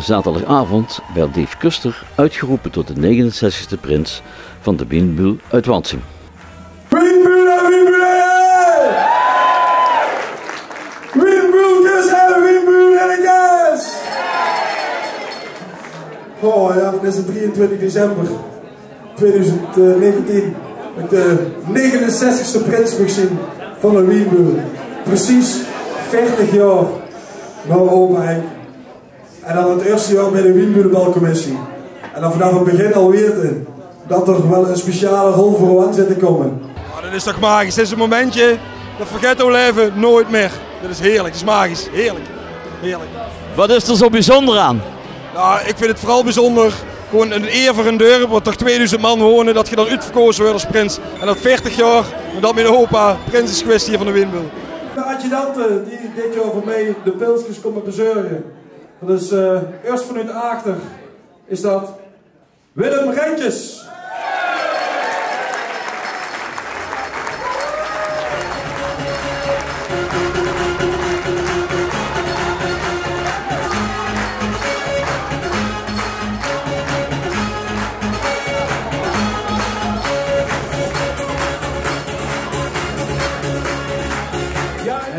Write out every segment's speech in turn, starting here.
Zaterdagavond werd Dave Kuster uitgeroepen tot de 69e prins van de Wienbühl uit Wansum. Wienbühl, Wienbühl, oh ja, dan is het 23 december 2019. Met de 69e prins mag zien van de Wienbühl. Precies 40 jaar na opa Henk. En dan het eerste jaar bij de Wienbühl-balcommissie. En dan vanaf het begin al weten dat er wel een speciale rol voor aan zit te komen. Ja, dat is toch magisch. Dit is een momentje, dat vergeet we leven nooit meer. Dit is heerlijk, het is magisch. Heerlijk. Heerlijk. Wat is er zo bijzonder aan? Nou, ik vind het vooral bijzonder. Gewoon een eer voor een deur, waar toch 2000 man wonen, dat je dan uitverkozen wordt als prins. En dat 40 jaar, dat mijn opa prins is geweest hier van de Wienbühl. De adjudanten die dit jaar voor mij de pilsjes komen bezorgen. Dat is eerst vanuit achter is dat Willem Rijntjes.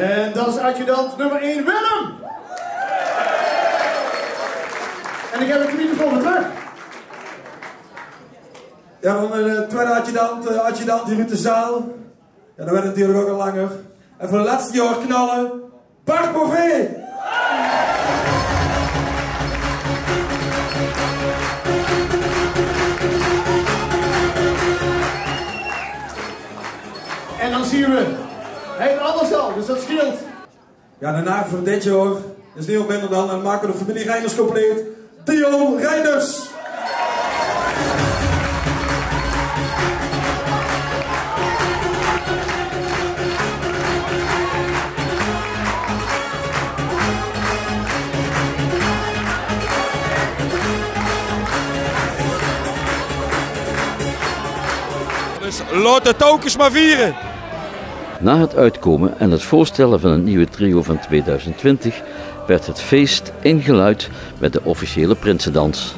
En dat is adjudant nummer 1, Willem! En ik heb het microfoon terug. Ja, dan de tweede adjudant hier uit de zaal. Ja, dat werd het natuurlijk ook al langer. En voor de laatste jaar knallen, Bart Bové! En dan zien we heel anders al, dus dat scheelt. Ja, daarna voor dit jaar is niet minder dan en maken we de familie Reinders compleet. Dion Reinders! Dus laat de tokens maar vieren. Na het uitkomen en het voorstellen van het nieuwe trio van 2020 werd het feest ingeluid met de officiële prinsendans.